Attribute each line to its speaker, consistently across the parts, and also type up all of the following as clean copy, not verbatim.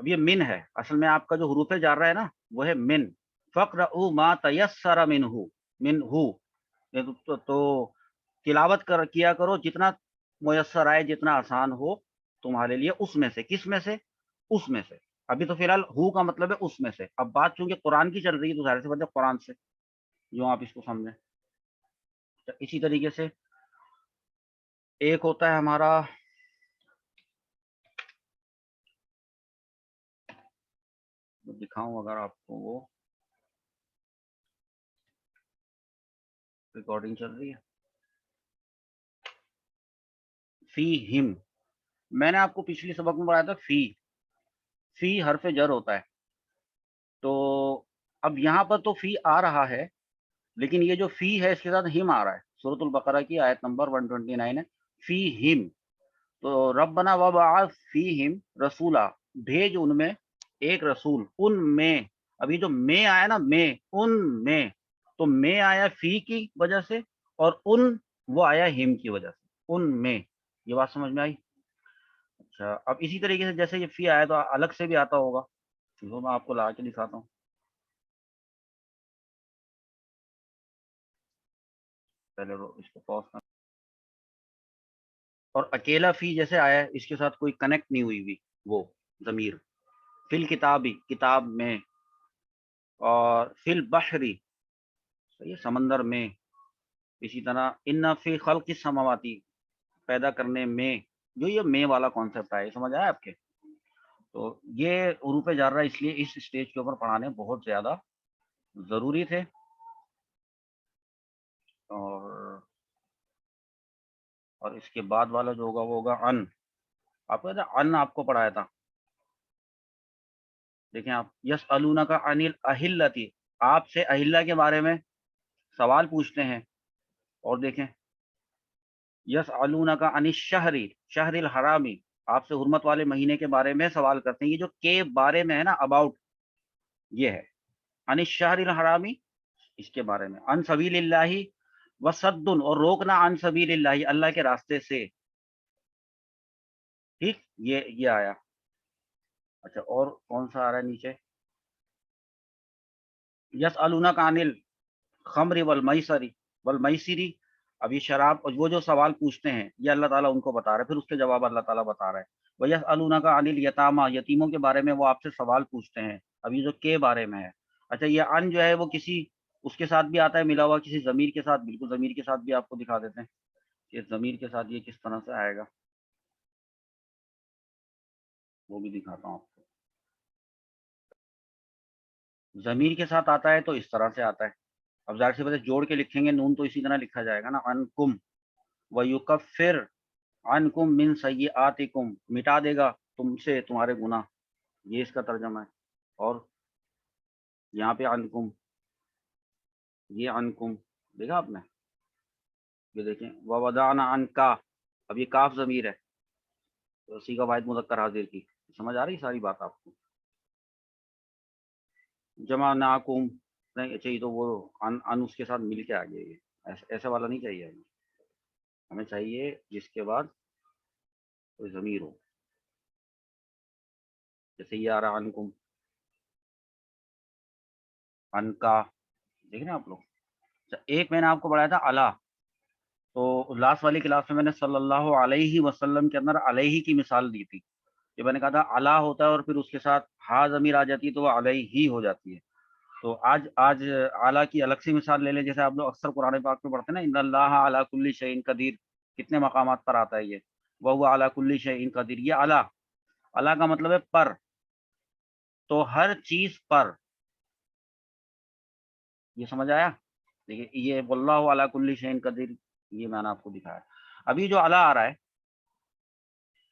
Speaker 1: اب یہ من ہے، اصل میں آپ کا جو حروف جارہ ہے نا وہ ہے من. فقرؤوا ما تیسر منہ تو تلاوت کیا کرو جتنا میسر آئے، جتنا آسان ہو تمہارے لیے اس میں سے. کس میں سے؟ اس میں سے. ابھی تو فی الحال ہو کا مطلب ہے اس میں سے. اب بات چونکہ قرآن کی چل رہی ہے تو ظاہر سی بات ہے قرآن سے جو آپ اس کو سمجھیں. اسی طریقے سے ایک ہوتا ہے ہمارا دکھاؤں اگر آپ کو، وہ ریکارڈنگ چل رہی ہے. فی ہم، میں نے آپ کو پچھلی سبق میں بتایا تھا فی حرف جر ہوتا ہے. تو اب یہاں پر تو فی آ رہا ہے، لیکن یہ جو فی ہے اس کے ساتھ ہم آ رہا ہے. سورۃ البقرہ کی آیت نمبر 129 ہے، فی ہم. تو ربنا وبعث فیہم رسولا، بھیج ان میں ایک رسول. ان میں، ابھی جو میں آیا نا، میں ان میں، تو میں آیا فی کی وجہ سے اور ان وہ آیا ہم کی وجہ سے. ان میں، یہ بات سمجھ میں آئی؟ اچھا، اب اسی طریقے سے جیسے یہ فی آیا تو الگ سے بھی آتا ہوگا، جو میں آپ کو لا کے دکھاتا ہوں. پہلے اس کو پاس کر. اور اکیلا فی جیسے آیا ہے، اس کے ساتھ کوئی کنیکٹ نہیں ہوئی وہ ضمیر. فی الکتابی، کتاب میں. اور فی البحری، صحیح ہے، سمندر میں. اسی طرح ان فی خلق السماواتی، پیدا کرنے میں. جو یہ میں والا کانسیپٹ ہے، سمجھ آیا آپ کے؟ تو یہ حروف جارہ اس لیے اس اسٹیج کے اوپر پڑھانے بہت زیادہ ضروری تھے. اور اس کے بعد والا جو ہوگا وہ ہوگا ان. آپ کو ان آپ کو پڑھایا تھا، دیکھیں آپ، یسألونک عن الاہلۃ، آپ سے اہلیہ کے بارے میں سوال پوچھتے ہیں. اور دیکھیں یسألونک عن الشہر، شہر الحرامی، آپ سے حرمت والے مہینے کے بارے میں سوال کرتے ہیں. یہ جو کے بارے میں ہے نا، اباؤٹ، یہ ہے. عن الشہر الحرامی، اس کے بارے میں. عن سبیل اللہ وصد، اور روکنا عن سبیل اللہ، اللہ کے راستے سے. ٹھیک، یہ آیا. اچھا، اور کون سا آ رہا ہے نیچے؟ یسألونک عن الخمر والمیسر. اب یہ شراب اور وہ جو سوال پوچھتے ہیں یہ اللہ تعالیٰ ان کو بتا رہا ہے، پھر اس کے جواب اللہ تعالیٰ بتا رہا ہے. وَيَسْأَلُونَكَ عَنِ الْيَتَامَى، یتیموں کے بارے میں وہ آپ سے سوال پوچھتے ہیں. اب یہ جو کے بارے میں ہے، اچھا یہ ان جو ہے وہ کسی اس کے ساتھ بھی آتا ہے ملا ہوا، کسی ضمیر کے ساتھ. بالکل ضمیر کے ساتھ بھی آپ کو دکھا دیتے ہیں کہ ضمیر کے ساتھ یہ کس طرح سے آئے گا، وہ بھی دکھاتا ہوں آپ کو. ضمیر کے ساتھ آتا ہے تو اس طرح سے آتا ہے. اب ظاہر سی بات ہے جوڑ کے لکھیں گے نون تو اسی طرح لکھا جائے گا نا. انکم ویکفر عنکم من سیئاتکم، مٹا دے گا تم سے تمہارے گناہ، یہ اس کا ترجمہ ہے. اور یہاں پہ عنکم، یہ عنکم دیکھا آپ نے، یہ دیکھیں ووضعنا عنکا، اب یہ کاف ضمیر ہے تو صیغہ واحد مذکر حاضر کی. سمجھ آ رہی ساری بات آپ کو؟ جمع ناکم نہیں، اچھا یہ تو وہ ان اس کے ساتھ مل کے آ گیا. یہ ایسا والا نہیں چاہیے ہمیں چاہیے جس کے بعد کوئی ضمیر ہو، جیسے یہ آ رہا عنکم، ان کا. دیکھ رہے ہیں آپ لوگ؟ ایک میں نے آپ کو بڑھایا تھا اللہ، تو لاسٹ والی کلاس میں میں نے صلی اللہ علیہ وسلم کے اندر علیہ کی مثال دی تھی. کہ میں نے کہا تھا اللہ ہوتا ہے اور پھر اس کے ساتھ ہا ضمیر آ جاتی ہے تو وہ علیہ ہی ہو جاتی ہے. تو آج اعلیٰ کی الگ سی مثال لے لیں. جیسے آپ لوگ اکثر قرآن پاک میں پڑھتے ہیں نا، ان اللہ علی کل شیء قدیر، کتنے مقامات پر آتا ہے یہ، وہو علی کل شیء قدیر. یہ اللہ کا مطلب ہے پر، تو ہر چیز پر. یہ سمجھ آیا؟ دیکھیے یہ واللہ علی کل شیء قدیر، یہ میں نے آپ کو دکھایا. ابھی جو علی آ رہا ہے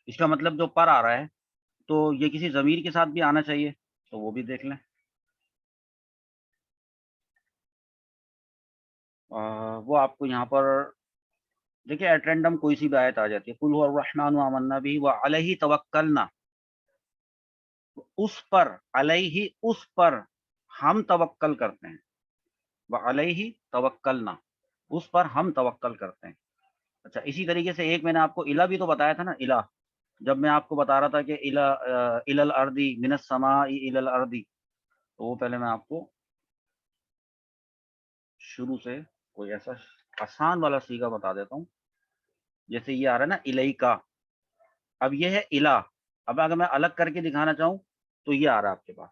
Speaker 1: اس کا مطلب جو پر آ رہا ہے تو یہ کسی ضمیر کے ساتھ بھی آنا چاہیے، تو وہ بھی دیکھ لیں. وہ آپ کو یہاں پر دیکھیں ایٹ رینڈم کوئی سی بھی آیت آ جاتی ہے. قل هو الرحمن آمنا به وعلیہ توکلنا، اس پر، علیہ اس پر ہم توکل کرتے ہیں. وعلیہ توکلنا، اس پر ہم توکل کرتے ہیں. اچھا اسی طریقے سے ایک میں نے آپ کو الہ بھی تو بتایا تھا نا، الہ. جب میں آپ کو بتا رہا تھا کہ الی الارض من السماء الی الارض، تو وہ پہلے میں آپ کو شروع سے کوئی ایسا آسان والا سیگا بتا دیتا ہوں. جیسے یہ آ رہا ہے نا الیکا، اب یہ ہے الا. اب اگر میں الگ کر کے دکھانا چاہوں تو یہ آ رہا ہے آپ کے پاس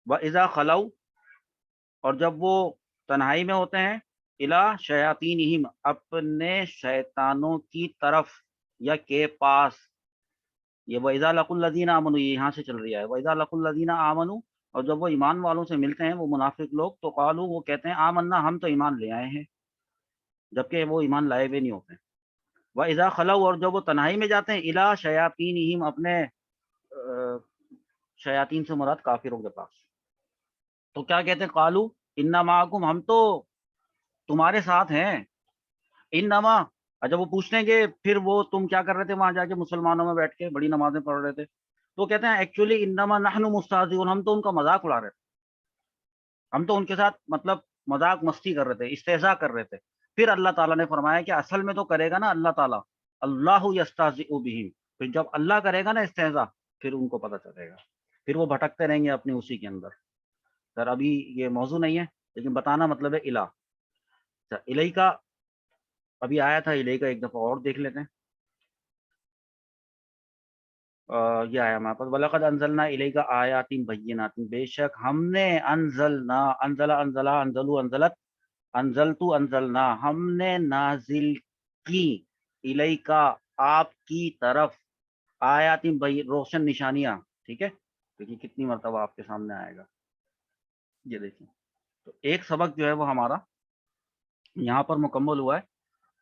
Speaker 1: وَإِذَا خَلَوْا، اور جب وہ تنہائی میں ہوتے ہیں، الا شیاطینہم، اپنے شیطانوں کی طرف یا کے پاس. یہ وَإِذَا لَقُوا الَّذِينَ آمَنُوا، یہ یہاں سے چل رہی ہے. وَإِذَا لَقُوا الَّذِينَ آمَنُوا، اور جب وہ ایمان والوں سے ملتے ہیں، وہ منافق لوگ، تو قالوا، وہ کہتے ہیں آمنا، ہم تو ایمان لے آئے ہیں، جبکہ وہ ایمان لائے ہوئے نہیں ہوتے ہیں. وَإِذَا خَلَوْا، اور جب وہ تنہائی میں جاتے ہیں، اِلیٰ شیاطینہم، اپنے شیاطین سے مراد کافروں کے پاس، تو کیا کہتے ہیں؟ قالوا انا معکم، ہم تو تمہارے ساتھ ہیں. انما، اور جب وہ پوچھیں گے پھر وہ تم کیا کر رہے تھے وہاں جا کے مسلمانوں میں بیٹھ کے بڑی نمازیں پڑھ رہے تھے، تو کہتے ہیں ایکچولی انما نحن مستہزئون، ہم تو ان کا مذاق اڑا رہے تھے، ہم تو ان کے ساتھ مطلب مذاق مستی کر رہے تھے، استہزاء کر رہے تھے. پھر اللہ تعالیٰ نے فرمایا کہ اصل میں تو کرے گا نا اللہ تعالیٰ، اللہ یستہزئ بہم، پھر جب اللہ کرے گا نا استہزاء، پھر ان کو پتہ چلے گا، پھر وہ بھٹکتے رہیں گے اپنی اسی کے اندر. سر ابھی یہ موضوع نہیں ہے، لیکن بتانا مطلب ہے الہ. الہی کا ابھی آیا تھا، الہی کا ایک دفعہ اور دیکھ لیتے ہیں. یہ آیا ہمارے پاس وَلَقَدْ أَنزَلْنَا إِلَيْكَ آيَاتٍ بَيِّنَاتٍ، بے شک ہم نے انزلنا، انزلہ انزلو انزلت، انزلتو انزلنا، ہم نے نازل کی، الیکا، آپ کی طرف، آیات روشن نشانیاں. ٹھیک ہے، دیکھیے کتنی مرتبہ آپ کے سامنے آئے گا. یہ دیکھیں، تو ایک سبق جو ہے وہ ہمارا یہاں پر مکمل ہوا ہے،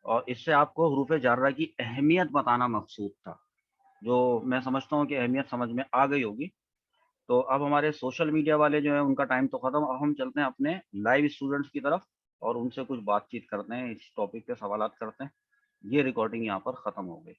Speaker 1: اور اس سے آپ کو حروف جارہ کی اہمیت بتانا مقصود تھا، جو میں سمجھتا ہوں کہ اہمیت سمجھ میں آ گئی ہوگی. تو اب ہمارے سوشل میڈیا والے جو ہیں ان کا ٹائم تو ختم، اب ہم چلتے ہیں اپنے لائیو اسٹوڈنٹس کی طرف اور ان سے کچھ بات چیت کرتے ہیں، اس ٹاپک پہ سوالات کرتے ہیں. یہ ریکارڈنگ یہاں پر ختم ہو گئی.